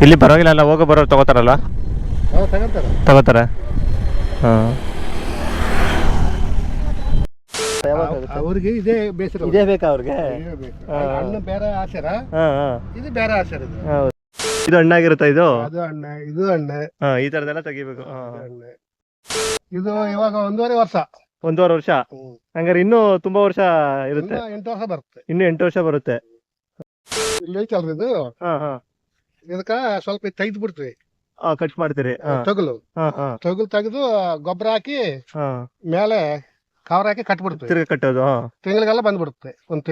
ಇಲ್ಲಿ ಪರವಾಗಿಲ್ಲ ಅಲ್ಲ, ಹೋಗೋ ಬರೋರು ತಗೋತಾರಲ್ವ? ತಗೋತಾರೆ. ಹಾಂ, ಅವ್ರಿಗೆ ಇದೇ ಬೇಸರ, ಇದೇ ಬೇಕಾ ಅವ್ರಿಗೆ? ಹಣ್ಣು ಬೇರೆ ಆಸರ, ಇದು ಬೇರೆ ಆಸರ. ಇದು ಹಣ್ಣಾಗಿರುತ್ತಾ ಇದು? ಅದು ಹಣ್ಣ, ಇದು ಹಣ್ಣ. ಈ ತರದೆಲ್ಲ ತೆಗಿಬೇಕು. ಇದು ಇವಾಗ 1.5 ವರ್ಷ. 1.5 ವರ್ಷ. ಹಂಗಾರೆ ಇನ್ನೂ ತುಂಬಾ ವರ್ಷ ಇರುತ್ತೆ. 8 ವರ್ಷ ಬರುತ್ತೆ. ಇನ್ನು 8 ವರ್ಷ ಬರುತ್ತೆ. ಇಲ್ಲಿ ಐತಲ್ರಿ ಇದು, ಇದಕ್ಕ ಸ್ವಲ್ಪ ತೆಗೆದು ಬಿಡ್ತೀವಿ. ಕಟ್ ಮಾಡ್ತೀರಿ? ತೊಗಲು ತೆಗೆದು ಗೊಬ್ಬರ ಹಾಕಿ ಮೇಲೆ ಕವರ್ ಹಾಕಿ ಕಟ್ಬಿಡ್ತೀವಿ. ತಿರ್ಗಿ ಕಟ್ಟೋದು ತಿಂಗಳಿಗೆಲ್ಲ ಬಂದ್ಬಿಡುತ್ತೆ. ಒಂದ್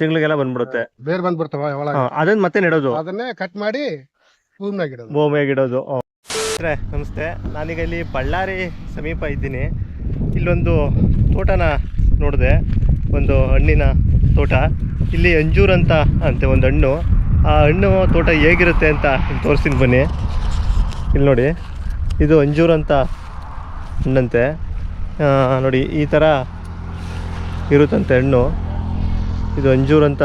ತಿಂಗಳಿಗೆಲ್ಲ ಬಂದ್ಬಿಡುತ್ತೆ. ಬೇರೆ ಬಂದ್ಬಿಡ್ತಾವ ಒಳಗೆ. ಅದನ್ನ ಮತ್ತೆ ನೆಡೋದು, ಅದನ್ನೇ ಕಟ್ ಮಾಡಿ ಭೂಮಿಯಾಗ ಇಡೋದು. ನಮಸ್ತೆ, ನಾನೀಗ ಇಲ್ಲಿ ಬಳ್ಳಾರಿ ಸಮೀಪ ಇದ್ದೀನಿ. ಇಲ್ಲೊಂದು ತೋಟನ ನೋಡಿದೆ, ಒಂದು ಹಣ್ಣಿನ ತೋಟ. ಇಲ್ಲಿ ಅಂಜೂರ್ ಅಂತ ಅಂತೆ ಒಂದು ಹಣ್ಣು. ಆ ಹಣ್ಣು ತೋಟ ಹೇಗಿರುತ್ತೆ ಅಂತ ತೋರಿಸ್ತೀನಿ ಬನ್ನಿ. ಇಲ್ಲಿ ನೋಡಿ, ಇದು ಅಂಜೂರ್ ಅಂತ ಹಣ್ಣಂತೆ. ನೋಡಿ ಈ ಥರ ಇರುತ್ತಂತೆ ಹಣ್ಣು. ಇದು ಅಂಜೂರ್ ಅಂತ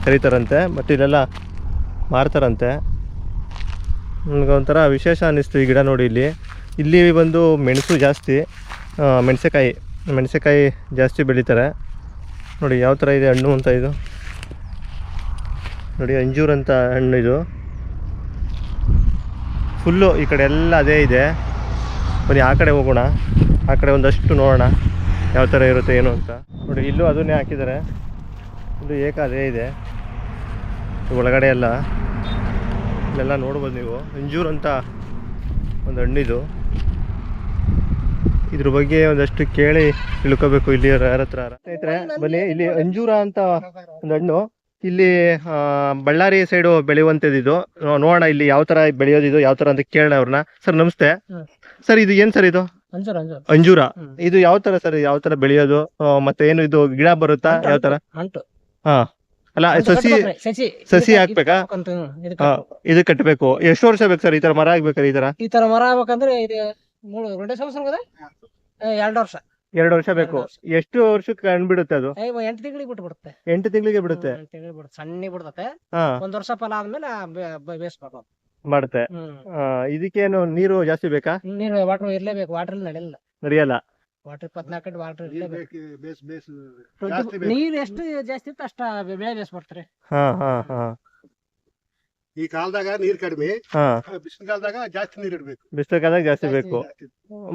ಕರೀತಾರಂತೆ, ಮತ್ತು ಇಲ್ಲೆಲ್ಲ ಮಾರ್ತಾರಂತೆ. ನನಗೊಂಥರ ವಿಶೇಷ ಅನ್ನಿಸ್ತು ಈ ಗಿಡ ನೋಡಿ. ಇಲ್ಲಿ ಬಂದು ಮೆಣಸು ಜಾಸ್ತಿ, ಮೆಣಸಿನಕಾಯಿ ಜಾಸ್ತಿ ಬೆಳೀತಾರೆ. ನೋಡಿ ಯಾವ ಥರ ಇದೆ ಹಣ್ಣು ಅಂತ. ಇದು ನೋಡಿ ಅಂಜೂರ್ ಅಂತ ಹಣ್ಣು. ಇದು ಫುಲ್ಲು ಈ ಕಡೆ ಎಲ್ಲ ಅದೇ ಇದೆ. ಬನ್ನಿ ಆ ಕಡೆ ಹೋಗೋಣ, ಆ ಕಡೆ ಒಂದಷ್ಟು ನೋಡೋಣ ಯಾವ ಥರ ಇರುತ್ತೆ ಏನು ಅಂತ. ನೋಡಿ ಇಲ್ಲೂ ಅದನ್ನೇ ಹಾಕಿದ್ದಾರೆ. ಇದು ಅದೇ ಇದೆ ಒಳಗಡೆ ಎಲ್ಲ. ಇಲ್ಲೆಲ್ಲ ನೋಡ್ಬೋದು ನೀವು. ಅಂಜೂರ್ ಅಂತ ಒಂದು ಹಣ್ಣಿದು. ಇದ್ರ ಬಗ್ಗೆ ಒಂದಷ್ಟು ಕೇಳಿ ತಿಳ್ಕೊಬೇಕು ಇಲ್ಲಿ ಯಾರ ಹತ್ರ. ಸ್ನೇಹಿತರೆ ಬನ್ನಿ, ಇಲ್ಲಿ ಅಂಜೂರ ಅಂತ ಒಂದು ಹಣ್ಣು ಇಲ್ಲಿ ಬಳ್ಳಾರಿ ಸೈಡು ಬೆಳೆಯುವಂಥದ್ದು. ಇದು ನೋಡೋಣ ಇಲ್ಲಿ ಯಾವ ಥರ ಬೆಳೆಯೋದಿದು, ಯಾವ ಥರ ಅಂತ ಕೇಳೋಣ ಅವ್ರನ್ನ. ಸರ್ ನಮಸ್ತೆ. ಸರ್ ಇದು ಏನು ಸರ್ ಇದು? ಅಂಜೂರ. ಇದು ಯಾವ ಥರ ಸರ್, ಯಾವ ಥರ ಬೆಳೆಯೋದು? ಮತ್ತೆ ಏನು ಇದು ಗಿಡ ಬರುತ್ತಾ, ಯಾವ ಥರ? ಹಾ ಅಲ್ಲ, ಸಸಿ ಹಾಕ್ಬೇಕಾ? ಇದು ಕಟ್ಟಬೇಕು. ಎಷ್ಟು ವರ್ಷ ಬೇಕು ಸರ್ ಈ ತರ ಮರ ಆಗ್ಬೇಕಾದ್ರೆ? ಈ ತರ ಮರ ಆಗ್ಬೇಕಂದ್ರೆ 2 ವರ್ಷ. 2 ವರ್ಷ ಬೇಕು. ಎಷ್ಟು ವರ್ಷಕ್ಕೆ ಹಣ್ಣು ಅದು? 8 ತಿಂಗಳಿಗೆ ಬಿಟ್ಬಿಡುತ್ತೆ. 8 ತಿಂಗಳಿಗೆ ಬಿಡುತ್ತೆ. ಸಣ್ಣ ಬಿಡ್ತತೆ. 1 ವರ್ಷ ಫಲ ಆದ್ಮೇಲೆ ಬೇಯಿಸ್ಬೇಕು ಮಾಡುತ್ತೆ. ಇದಕ್ಕೇನು ನೀರು ಜಾಸ್ತಿ ಬೇಕಾ? ನೀರು ವಾಟರ್ ಇರ್ಲೇಬೇಕು. ವಾಟರ್ ನಡೆಯಲ್ಲ. ವಾಟರ್ 14 ವಾಟರ್ ಇರ್ಲೇಬೇಕು. ನೀರು ಎಷ್ಟು ಜಾಸ್ತಿ ಇತ್ತು ಅಷ್ಟ ಬೆಳೆ ಬೇಯಿಸ್ಬಿಡ್ತಾರೆ. ಈ ಕಾಲದಾಗ ನೀರ್ ಕಡಿಮೆ, ಬಿಸಿಲು ಕಾಲದಾಗ ಜಾಸ್ತಿ ನೀರ್ ಇಡ್ಬೇಕು. ಬಿಸಿಲು ಕಾಲದಾಗ ಜಾಸ್ತಿ ಬೇಕು.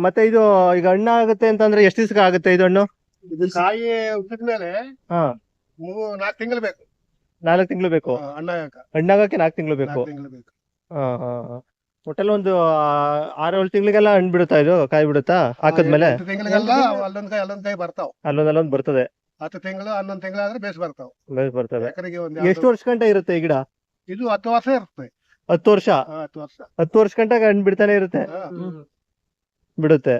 ಮತ್ತೆ ಇದು ಈಗ ಹಣ್ಣು ಆಗುತ್ತೆ ಅಂತಂದ್ರೆ ಎಷ್ಟು ದಿವಸ ಆಗುತ್ತೆ ಇದು ಹಣ್ಣು? ಇದು ಕಾಯಿ ಉದ್ದಿದ್ಮೇಲೆ 4 ತಿಂಗಳು ಬೇಕು. 4 ತಿಂಗಳು ಬೇಕು ಹಣ್ಣಾಗಕ್ಕೆ. 4 ತಿಂಗಳು ಬೇಕು. ಒಟ್ಟಲ್ಲಿ ಒಂದು 6-7 ತಿಂಗಳಿಗೆಲ್ಲ ಹಣ್ಣು ಬಿಡುತ್ತಾ ಇದು? ಕಾಯಿ ಬಿಡುತ್ತಾ ಹಾಕದ್ಮೇಲೆ? ಅಲ್ಲೊಂದ್ ಕಾಯಿ ಬರ್ತಾವ, ಅಲ್ಲೊಂದಲ್ಲೊಂದು ಬರ್ತದೆ. 10 ತಿಂಗಳು 11 ತಿಂಗಳಾದ್ರೆ ಬೇಸ್ ಬರ್ತವೆ. ಎಷ್ಟು ವರ್ಷ ಗಂಟ ಇರುತ್ತೆ ಈ ಗಿಡ? ಇದು 10 ವರ್ಷ ಇರುತ್ತೆ. 10 ವರ್ಷ. 10 ವರ್ಷ ಗಂಟ ಹಣ್ಣು ಬಿಡ್ತಾನೆ ಇರುತ್ತೆ. ಬಿಡುತ್ತೆ.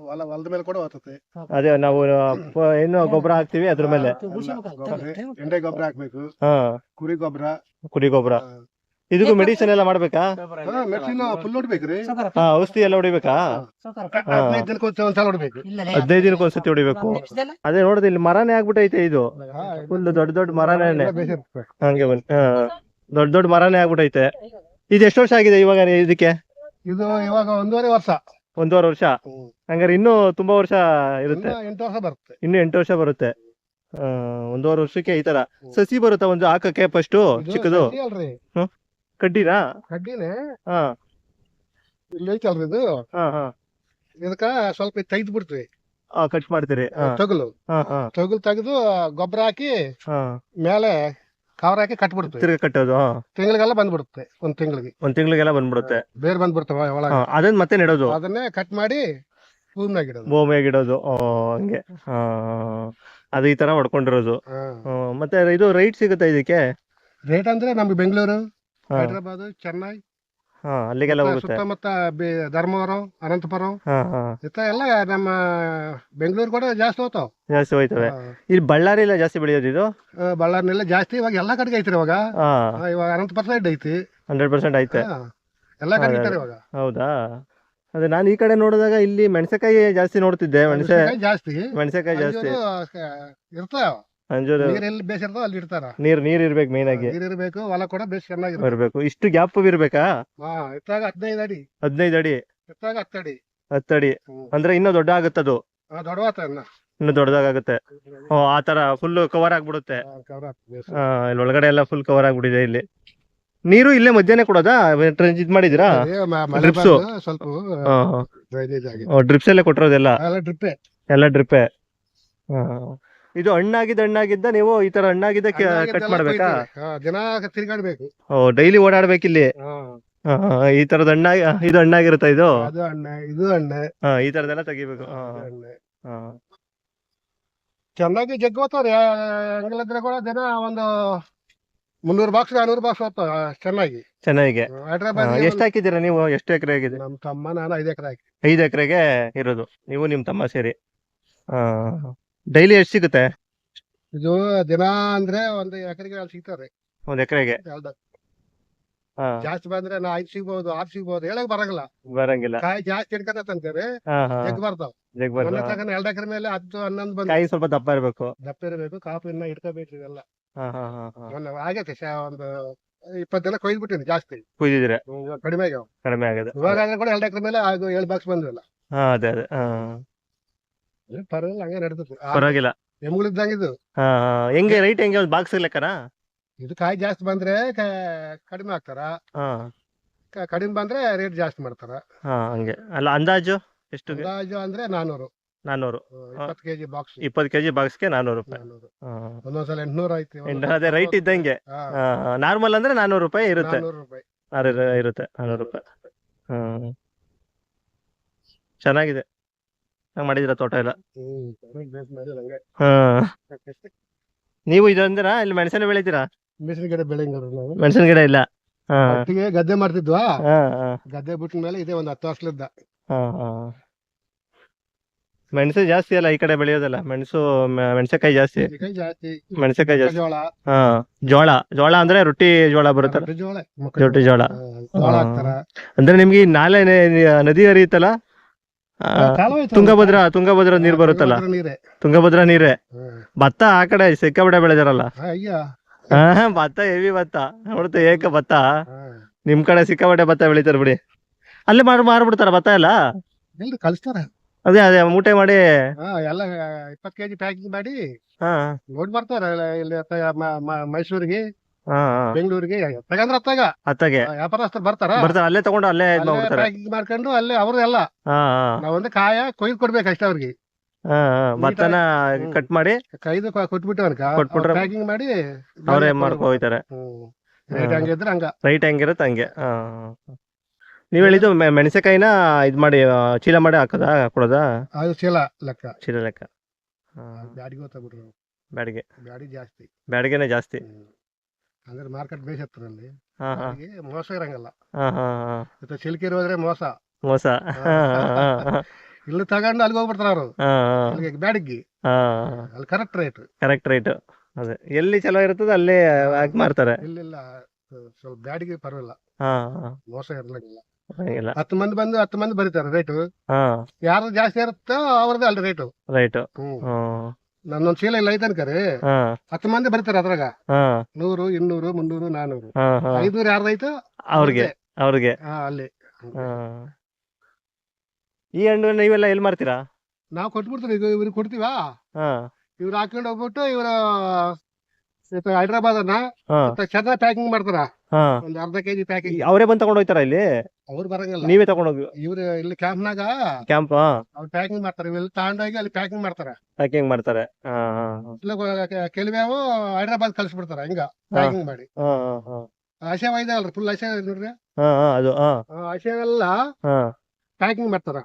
ಹೊಲದ ಮೇಲೆ ಕೂಡ ಹೋಗ್ತದೆ. ಅದೇ ನಾವು ಏನು ಗೊಬ್ಬರ ಹಾಕ್ತಿವಿ ಅದ್ರ ಮೇಲೆ. ಎಂಡೆ ಗೊಬ್ಬರ ಹಾಕ್ಬೇಕು, ಕುರಿ ಗೊಬ್ಬರ. ಇದಕ್ಕೂ ಮೆಡಿಸಿನ್ ಎಲ್ಲ ಮಾಡ್ಬೇಕಾ? ಮೆಡಿಸಿನ್ ಫುಲ್ ಹೊಡಿಬೇಕ್ರಿ. ಔಷಧಿ ಎಲ್ಲ ಹೊಡಿಬೇಕಾ? 15 ದಿನಕ್ಕೆ ಒಂದ್ಸಲ ಹೊಡಿಬೇಕು. 15 ದಿನಕ್ಕೆ ಒಂದ್ಸತಿ ಹೊಡಿಬೇಕು. ಅದೇ ನೋಡಿದ್ರೆ ಇಲ್ಲಿ ಮರನೇ ಆಗ್ಬಿಟ್ಟೈತೆ. ಇದು ಫುಲ್ ದೊಡ್ಡ ಮರನೇ. ಹಂಗೆ ಬನ್ನಿ. ದೊಡ್ಡ ಮರನೇ ಆಗ್ಬಿಟ್ಟೈತೆ. ಇದು ಎಷ್ಟು ವರ್ಷ ಆಗಿದೆ ಇವಾಗ ಇದಕ್ಕೆ? ಇದು ಇವಾಗ 1.5 ವರ್ಷ. 1.5 ವರ್ಷ. ಹಂಗಾರೆ ಇನ್ನೂ ತುಂಬಾ ವರ್ಷ ಇರುತ್ತೆ. 8 ವರ್ಷ ಬರುತ್ತೆ. ಇನ್ನು 8 ವರ್ಷ ಬರುತ್ತೆ. 1.5 ವರ್ಷಕ್ಕೆ ಈ ತರ ಸಸಿ ಬರುತ್ತಾ ಒಂದು ಹಾಕಕ್ಕೆ? ಫಸ್ಟ್ ಚಿಕ್ಕದು ಕಡ್ಡಿನಾ? ಕಡ್ಡಿನೇ. ಹಾ ಇಲ್ಲಿ ಐತಲ್ರಿ ಇದು, ಇದಕ್ಕ ಸ್ವಲ್ಪ ತೆಗೆದು ಬಿಡ್ತೀವಿ. ಕಟ್ ಮಾಡ್ತೀರಿ? ತೊಗಲು ತೆಗೆದು ಗೊಬ್ಬರ ಹಾಕಿ ಮೇಲೆ ಕವರ್ ಹಾಕಿ ಕಟ್ಬಿಡ್ತೀವಿ. ತಿರ್ಗಿ ಕಟ್ಟೋದು ತಿಂಗಳಿಗೆಲ್ಲ ಬಂದ್ಬಿಡುತ್ತೆ. ಒಂದ್ ತಿಂಗಳಿಗೆಲ್ಲ ಬಂದ್ಬಿಡುತ್ತೆ. ಬೇರೆ ಬಂದ್ಬಿಡ್ತಾವ ಒಳಗೆ. ಅದನ್ನ ಮತ್ತೆ ನೆಡೋದು, ಅದನ್ನೇ ಕಟ್ ಮಾಡಿ ಭೂಮಿಯಾಗ ಇಡೋದು. ಹಂಗೆ. ಅದು ಈ ತರ ಹೊಡ್ಕೊಂಡಿರೋದು. ಮತ್ತೆ ಇದು ರೈಟ್ ಸಿಗುತ್ತೆ ಇದಕ್ಕೆ? ರೇಟ್ ಅಂದ್ರೆ ನಮ್ಗೆ ಬೆಂಗಳೂರು, ಹೈದರಾಬಾದ್, ಚೆನ್ನೈ, ಅಲ್ಲಿಗೆಲ್ಲ ಹೋಗುತ್ತೆ. ಸುತ್ತಮುತ್ತ ಧರ್ಮವರ, ಅನಂತಪುರ ಎಲ್ಲ ನಮ್ಮ ಬೆಂಗಳೂರು ಕೂಡ ಜಾಸ್ತಿ ಹೋಯ್ತವೆ. ಇಲ್ಲಿ ಬಳ್ಳಾರಿ ಎಲ್ಲ ಜಾಸ್ತಿ ಬೆಳೆಯೋದು ಇದು? ಬಳ್ಳಾರಿನೆಲ್ಲ ಜಾಸ್ತಿ. ಇವಾಗ ಎಲ್ಲಾ ಕಡೆಗೆ ಐತ್ರಿ. ಇವಾಗ ಅನಂತಪುರ ಸೈಡ್ ಐತಿ. 100% ಐತೆ. ಎಲ್ಲಾ ಕಡೆ ಐತಾರೆ ಇವಾಗ. ಹೌದಾ? ಅದೇ ನಾನು ಈ ಕಡೆ ನೋಡಿದಾಗ ಇಲ್ಲಿ ಮೆಣಸಿನಕಾಯಿ ಜಾಸ್ತಿ ನೋಡ್ತಿದ್ದೆ. ಮೆಣಸಿನಕಾಯಿ ಜಾಸ್ತಿ ಇರ್ತಾವ. ಅಂಜೂರು ನೀರ್ ಎಲ್ಲಿ ಬೇಸಿರ್ತೋ ಅಲ್ಲಿ ಇಡ್ತಾರ. ನೀರ್ ಇರ್ಬೇಕು ಮೇನ್ ಆಗಿ. ನೀರ್ ಇರ್ಬೇಕು, ಹೊಲ ಕೂಡ ಬೇಸ್ ಚೆನ್ನಾಗಿರ್ಬೇಕು. ಇರ್ಬೇಕು. ಇಷ್ಟು ಗ್ಯಾಪ್ ಇರ್ಬೇಕಾ? ಎತ್ತಾಗ 15 ಅಡಿ, 15 ಅಡಿ, ಎತ್ತಾಗ 10 ಅಡಿ. 10 ಅಡಿ ಅಂದ್ರೆ ಇನ್ನೂ ದೊಡ್ಡ ಆಗುತ್ತದು. ದೊಡ್ಡವಾತ ಇನ್ನು ದೊಡ್ಡದಾಗುತ್ತೆ. ಆ ತರ ಫುಲ್ ಕವರ್ ಆಗ್ಬಿಡುತ್ತೆ. ಇಲ್ಲಿ ಒಳಗಡೆ ಎಲ್ಲ ಫುಲ್ ಕವರ್ ಆಗ್ಬಿಟ್ಟಿದೆ. ಇಲ್ಲಿ ನೀರು ಇಲ್ಲೇ ಮಧ್ಯಾಹ್ನ ಕೊಡೋದಾ? ಇದ್ ಮಾಡಿದಿರಾ? ಡ್ರಿಪ್ಸ್ ಸ್ವಲ್ಪ ಡ್ರಿಪ್ಸ್ ಎಲ್ಲ ಕೊಟ್ಟಿರೋದೆಲ್ಲ? ಎಲ್ಲ ಡ್ರಿಪ್ಪೆ. ಇದು ಹಣ್ಣಾಗಿದ್ದ ನೀವು ಈ ತರ ಹಣ್ಣಾಗಿದ್ದ ಕಟ್ ಮಾಡ್ಬೇಕಾ? ದಿನ ತಿರ್ಗಾಡ್ಬೇಕು. ಡೈಲಿ ಓಡಾಡ್ಬೇಕಿಲ್ಲಿ. ಈ ತರದ ಇದು ಹಣ್ಣಾಗಿರುತ್ತಾ? ಇದು ಇದು ಹಣ್ಣೆ. ಈ ತರದೆಲ್ಲ ತೆಗಿಬೇಕು. ಚೆನ್ನಾಗಿ ಜಗ್ಗಿ ಹೋಗ್ತಾವ್ರಿ. ಹಂಗಿಲ್ಲದ್ರೆ ಕೂಡ ದಿನ ಒಂದು 300 ಬಾಕ್ಸ್ 400 ಬಾಕ್ಸ್ ಹೋಗ್ತಾವ ಚೆನ್ನಾಗಿ. ಎಷ್ಟು ಹಾಕಿದ್ದೀರಾ ನೀವು? ಎಷ್ಟು ಎಕರೆ ಆಗಿದೆ? ನಮ್ ತಮ್ಮ ನಾನು 5 ಎಕರೆ ಹಾಕಿ. 5 ಎಕರೆಗೆ ಇರೋದು ನೀವು ನಿಮ್ ತಮ್ಮ ಸೇರಿ. ಡೈಲಿ ಎಷ್ಟು ಸಿಗುತ್ತೆ ಇದು? ದಿನ ಅಂದ್ರೆ 1 ಎಕರೆಗೆ 2 ಸಿಗ್ತಾರೆ. 1 ಎಕರೆಗೆ ಜಾಸ್ತಿ ಬಂದ್ರೆ 5 ಸಿಗ್ಬಹುದು, 6 ಸಿಗ್ಬಹುದು, ಹೇಳಕ್ ಬರಂಗಿಲ್ಲ. ಕಾಯಿ ಜಾಸ್ತಿ ಹಿಡ್ಕತ್ತಂತೇವೆ, ಜಗ್ ಬರ್ತಾವ. 2 ಎಕರೆ ಮೇಲೆ 10 11 ಬಂದ. ಕಾಯಿ ಸ್ವಲ್ಪ ದಪ್ಪ ಇರ್ಬೇಕು. ಕಾಪು ಇನ್ನ ಹಿಡ್ಕೋಬೇಕು ಇವೆಲ್ಲ. ಆಗೈತೆ ಒಂದು 20 ದಿನ ಕೊಯ್ದ್ಬಿಟ್ಟಿನಿ. ಜಾಸ್ತಿ ಕುಯ್ದಿದ್ರೆ ಕಡಿಮೆ ಆಗದೆ. ಇವಾಗ ಕೂಡ 2 ಎಕರೆ ಮೇಲೆ 7 ಬಾಕ್ಸ್ ಬಂದ್ವಲ್ಲ. ಅದೇ ಪರವಾಗಿಲ್ಲ, ಹಂಗೆ ನಡೀತದೆ. ಪರವಾಗಿಲ್ಲ. ಎಮ್ಗಳಿದ್ದಂಗಿದ್ದು. ಹೆಂಗೆ ರೈಟ್ ಹೆಂಗೆ? ಬಾಕ್ಸ್ ಲೆಕ್ಕನ? ಇದು ಕಾಯಿ ಜಾಸ್ತಿ ಬಂದ್ರೆ ಕಡಿಮೆ ಹಾಕ್ತಾರ, ಕಡಿಮೆ ಬಂದ್ರೆ ರೇಟ್ ಜಾಸ್ತಿ ಮಾಡ್ತಾರ. ಹಂಗೆ ಅಲ್ಲ. ಅಂದಾಜು ಎಷ್ಟು? ಅಂದಾಜು ಅಂದ್ರೆ 400. 20 ಕೆಜಿ ಬಾಕ್ಸ್. 20 ಕೆಜಿ ಬಾಕ್ಸ್ಗೆ 400 ರೂಪಾಯಿ. ಒಂದೊಂದ್ಸಲ 800 ಐತಿ. ಅದೇ ರೈಟ್ ಇದ್ದಂಗೆ. ನಾರ್ಮಲ್ ಅಂದ್ರೆ 400 ರೂಪಾಯಿ ಇರುತ್ತೆ. 400 ರೂಪಾಯಿ ಇರುತ್ತೆ. 400 ರೂಪಾಯಿ. ಚೆನ್ನಾಗಿದೆ. ಮಾಡಿದಿರ ತೋಟ ಎಲ್ಲ? ನೀವು ಇದೊಂದಿರ ಇಲ್ಲಿ ಮೆಣಸಿನ ಬೆಳಿತೀರಾ? ಮೆಣಸಿನ ಗಿಡ ಬೆಳೆಂಗಾರ. ಮೆಣಸಿನ ಗಿಡ ಇಲ್ಲ. ಗದ್ದೆ ಮಾಡ್ತಿದ್ವಾ. ಗದ್ದೆ ಬಿಟ್ಟ ಮೇಲೆ ಇದೆ ಒಂದು 10 ವರ್ಷಲಿದ್ದ. ಮೆಣಸು ಜಾಸ್ತಿ ಅಲ್ಲ ಈ ಕಡೆ ಬೆಳೆಯೋದಲ್ಲ. ಮೆಣಸಕಾಯಿ ಜಾಸ್ತಿ. ಮೆಣಸಕಾಯಿ ಜಾಸ್ತಿ. ಜೋಳ ಅಂದ್ರೆ ರೊಟ್ಟಿ ಜೋಳ ಬರುತ್ತಲ್ಲ, ರೊಟ್ಟಿ ಜೋಳ. ಅಂದ್ರೆ ನಿಮ್ಗೆ ಈ ನಾಲೆ ನದಿ ಹರಿಯುತ್ತಲ್ಲ, ತುಂಗಭದ್ರಾ ನೀರ್ ಬರುತ್ತಲ್ಲ, ತುಂಗಭದ್ರಾ ನೀರೇ. ಭತ್ತ ಆ ಕಡೆ ಸಿಕ್ಕಾಪಟ್ಟೆ ಬೆಳೆದಾರಲ್ಲ. ಭತ್ತ ಹೆವಿ ಭತ್ತ ನೋಡುತ್ತೆ. ಏಕ ಭತ್ತ. ನಿಮ್ ಕಡೆ ಸಿಕ್ಕಾಪಟ್ಟೆ ಭತ್ತ ಬೆಳಿತಾರ ಬಿಡಿ. ಅಲ್ಲೇ ಮಾರ್ಬಿಡ್ತಾರ ಭತ್ತ ಎಲ್ಲ? ಕಳಿಸ್ತಾರ. ಅದೇ ಮೂಟೆ ಮಾಡಿ ಎಲ್ಲ 20 ಕೆಜಿ ಪ್ಯಾಕಿಂಗ್ ಮಾಡಿ ನೋಡಿ ಬರ್ತಾರ. ಇಲ್ಲಿ ಮೈಸೂರಿಗೆ, ಬೆಂಗಳೂರಿಗೆ ಅತ್ತಾಗೆ ವ್ಯಾಪಾರಸ್ಥರು ಬರ್ತಾರ. ಅಲ್ಲೇ ತಗೊಂಡು ಅಲ್ಲೇ ಪ್ಯಾಕಿಂಗ್ ಮಾಡ್ಕೊಂಡು ಅಲ್ಲೇ ಅವ್ರದೆಲ್ಲ. ನಾವೊಂದು ಕಾಯ ಕೊಯ್ದು ಕೊಡ್ಬೇಕು ಅಷ್ಟೇ ಅವ್ರಿಗೆ. ಭತ್ತನ ಕಟ್ ಮಾಡಿ ಕೈದು ಕೊಟ್ಬಿಟ್ಟು ಪ್ಯಾಕಿಂಗ್ ಮಾಡಿ ಅವರೇ ಮಾಡ್ಕೊ ಹೋಗ್ತಾರೆ. ರೈಟ್ ಹಂಗಿದ್ರೆ ಹಂಗ. ರೈಟ್ ಹೆಂಗಿರುತ್ತೆ ಹಂಗೆ. ನೀವ್ ಹೇಳಿದ್ದು ಮೆಣಸಿನಕಾಯಿನ ಇದ್ ಮಾಡಿ ಚೀಲ ಮಾಡಿ ಹಾಕೋದಾ ಕೊಡೋದಾ? ಅದು ಚೀಲ ಲೆಕ್ಕ. ಚೀಲ ಲೆಕ್ಕ. ಬ್ಯಾಡಿಗೆ ಜಾಸ್ತಿ. ಬ್ಯಾಡಿಗೆನೆ ಜಾಸ್ತಿ. ಅಂದ್ರೆ ಮಾರ್ಕೆಟ್ ಬೇಸ್ ಹತ್ತರಲ್ಲಿ ಮೋಸ ಇರಂಗಲ್ಲ. ಚಿಲ್ಕಿ ಹೋದ್ರೆ ಮೋಸ. ಇಲ್ಲಿ ತಗೊಂಡು ಅಲ್ಲಿಗೆ ಹೋಗ್ಬಿಡ್ತಾರ ಅವರು. ಬ್ಯಾಡಿಗೆ ಅಲ್ಲಿ ಕರೆಕ್ಟ್ ರೇಟ್. ಅದೇ ಎಲ್ಲಿ ಚಲೋ ಇರ್ತದ ಅಲ್ಲೇ ಹಾಕಿ ಮಾರ್ತಾರೆ. ಇಲ್ಲ ಸ್ವಲ್ಪ ಬ್ಯಾಡಿಗೆ ಪರವಾಗಿಲ್ಲ, ಮೋಸ ಇರ್ಲಿಲ್ಲ. 10 ಮಂದಿ ಬಂದು 10 ಮಂದಿ ಬರೀತಾರೆ ರೇಟು. ಯಾರು ಜಾಸ್ತಿ ಇರುತ್ತೋ ಅವ್ರದ್ದು ಅಲ್ಲಿ ರೇಟು. ನನ್ನೊಂದ್ ಚೀಲ ಇಲ್ಲ ಐತನ್ಕರಿ 10 ಮಂದಿ ಬರೀತಾರೆ. ಅದ್ರಾಗ 100, 200, 300, 400, 500 ಯಾರ್ದೈತು ಅವ್ರಿಗೆ ಅಲ್ಲಿ. ಈ ಹಣ್ಣು ನೀವೆಲ್ಲ ಎಲ್ಲಿ ಮಾರ್ತೀರಾ? ನಾವ್ ಕೊಟ್ಬಿಡ್ತೀವಿ. ಈಗ ಇವ್ರಿಗೆ ಕೊಡ್ತೀವಾ, ಇವ್ರು ಹಾಕೊಂಡು ಹೋಗ್ಬಿಟ್ಟು ಇವ್ರ ಹೈದ್ರಾಬಾದ್ ಚೆನ್ನಾಗಿ ಪ್ಯಾಕಿಂಗ್ ಮಾಡ್ತಾರ. ಒಂದ್ 1/2 ಕೆಜಿ ಪ್ಯಾಕಿಂಗ್ ಅವರೇ ಬಂದ್ ತಗೊಂಡ್ ಹೋಗ್ತಾರ. ಇಲ್ಲಿ ಅವ್ರು ಬರಂಗಿಲ್ಲ, ನೀವೇ ತಗೊಂಡೋಗಿ. ಇವ್ರು ಇಲ್ಲಿ ಕ್ಯಾಂಪ್ ಅವ್ರು ಪ್ಯಾಕಿಂಗ್ ಮಾಡ್ತಾರೆ. ಇವೆಲ್ಲ ತಗೊಂಡೋಗಿ ಅಲ್ಲಿ ಪ್ಯಾಕಿಂಗ್ ಮಾಡ್ತಾರೆ. ಕೆಲವ್ಯಾವು ಹೈದ್ರಾಬಾದ್ ಕಳ್ಸಿಬಿಡ್ತಾರ. ಹಿಂಗ ಪ್ಯಾಕಿಂಗ್ ಮಾಡಿ ಹಸೆ ಇದಾವಲ್ರಿ, ಫುಲ್ ಹಸೆ ನೋಡ್ರಿ. ಹಸೆವೆಲ್ಲ ಪ್ಯಾಕಿಂಗ್ ಮಾಡ್ತಾರ.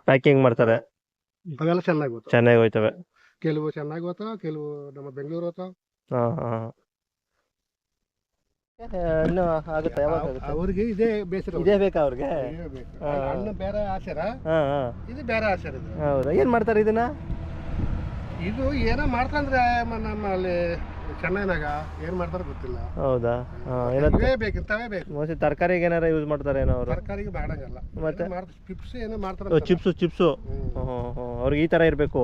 ಅವೆಲ್ಲ ಚೆನ್ನಾಗಿ ಹೋಯ್ತವೆ. ಕೆಲವು ಚೆನ್ನಾಗಿ ಹೋಗ್ತಾವ, ಕೆಲವು ನಮ್ಮ ಬೆಂಗಳೂರು ಹೋಗ್ತಾವ. ಅವ್ರಿಗೆ ಇದೇ ಬೇಸರ. ಇದೇ ಬೇಕಾ ಅವ್ರಿಗೆ? ಹಣ್ಣು ಬೇರೆ ಆಸೆರ, ಇದು ಬೇರೆ ಆಸೆರ. ಹೌದಾ? ಏನ್ ಮಾಡ್ತಾರೆ ಇದನ್ನ? ಇದು ಏನೋ ಮಾಡ್ತಂದ್ರೆ ನಮ್ಮ ಅಲ್ಲಿ ಚೆನ್ನೈನಾಗ ಏನ್ ಮಾಡ್ತಾರ ಗೊತ್ತಿಲ್ಲ. ಹೌದಾ? ಬೇಕಿಂತವೇ ಬೇಕು. ಮೋಸ್ಟ್ಲಿ ತರಕಾರಿಗೆ ಏನಾರ ಯೂಸ್ ಮಾಡ್ತಾರೆ ಏನೋ ಅವರು. ತರಕಾರಿಗೆ ಮಾಡಂಗಲ್ಲ. ಮತ್ತೆ ಚಿಪ್ಸ್ ಏನೋ ಮಾಡ್ತಾರ. ಚಿಪ್ಸ್ ಅವ್ರಿಗೆ ಈ ತರ ಇರ್ಬೇಕು.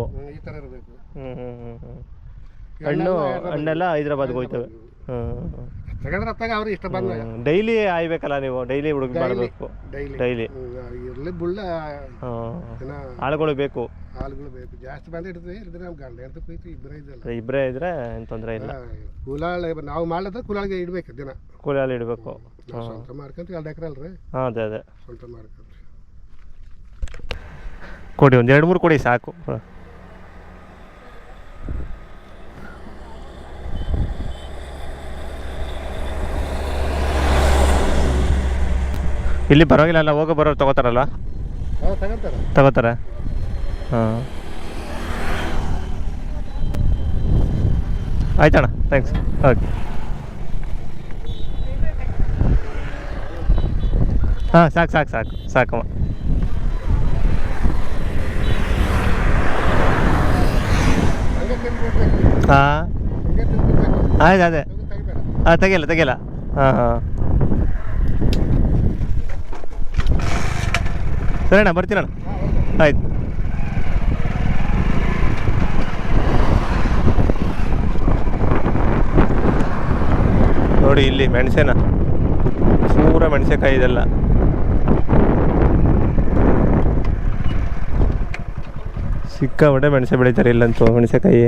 ಹಣ್ಣೆಲ್ಲ ಹೈದ್ರಾಬಾದ್ಗೆ ಹೋಯ್ತವೆ. ತಗೊಂಡ್ರೆ ಅತ್ತಾಗ ಅವ್ರು ಇಷ್ಟ ಬಂದಾಗ ಡೈಲಿ ಆಯ್ಬೇಕಲ್ಲ ನೀವು, ಡೈಲಿ ಹುಡುಗ ಮಾಡಬೇಕು. ಡೈಲಿ ಇರ್ಲಿ ಬುಳ್ಳ ಆಳುಗಳು ಬೇಕು. ಹಾಲುಗಳು ಬೇಕು, ಜಾಸ್ತಿ ಬಂದು ಇಡ್ತೀವಿ. ಇದ್ರೆ ನಮ್ಗೆ ಗಂಡ ಹೆಂಡತಿ ಹೋಯ್ತು, ಇಬ್ಬರೇ ಇದ್ರೆ ಏನು ತೊಂದರೆ ಇಲ್ಲ. ಕೂಲಾಳ ನಾವು ಮಾಡಿದ್ರೆ ಕೂಲಾಳಿಗೆ ಇಡ್ಬೇಕು ದಿನ, ಕೂಲಿ ಇಡಬೇಕು. ಸ್ವಂತ ಮಾಡ್ಕೊಂತೀವಿ. 2 ಎಕರೆ ಅಲ್ರಿ, ಅದೇ ಸ್ವಂತ ಮಾಡ್ಕೊಂತೀವಿ. ಕೊಡಿ, ಒಂದು 2-3 ಕೊಡಿ ಸಾಕು. ಇಲ್ಲಿ ಪರವಾಗಿಲ್ಲ ಅಲ್ಲ, ಹೋಗೋ ಬರೋರು ತಗೋತಾರಲ್ವ? ತಗೋತಾರೆ. ಹಾಂ, ಆಯ್ತಣ್ಣ, ಥ್ಯಾಂಕ್ಸ್. ಓಕೆ. ಹಾಂ, ಸಾಕಮ್ಮ. ಹಾಂ, ಆಯ್ತು, ಅದೇ ತೆಗಿಯಲ್ಲ. ಹಾಂ, ಸರಿ ಅಣ್ಣ, ಬರ್ತೀನಣ್ಣ. ಆಯ್ತು. ನೋಡಿ ಇಲ್ಲಿ ಮೆಣಸೇನ, ಪೂರ ಮೆಣಸೆಕಾಯಿ ಇದೆಲ್ಲ. ಸಿಕ್ಕಾಪಟ್ಟೆ ಮೆಣಸೆ ಬೆಳೀತಾರೆ ಇಲ್ಲಂತೂ, ಮೆಣಸೆಕಾಯಿ.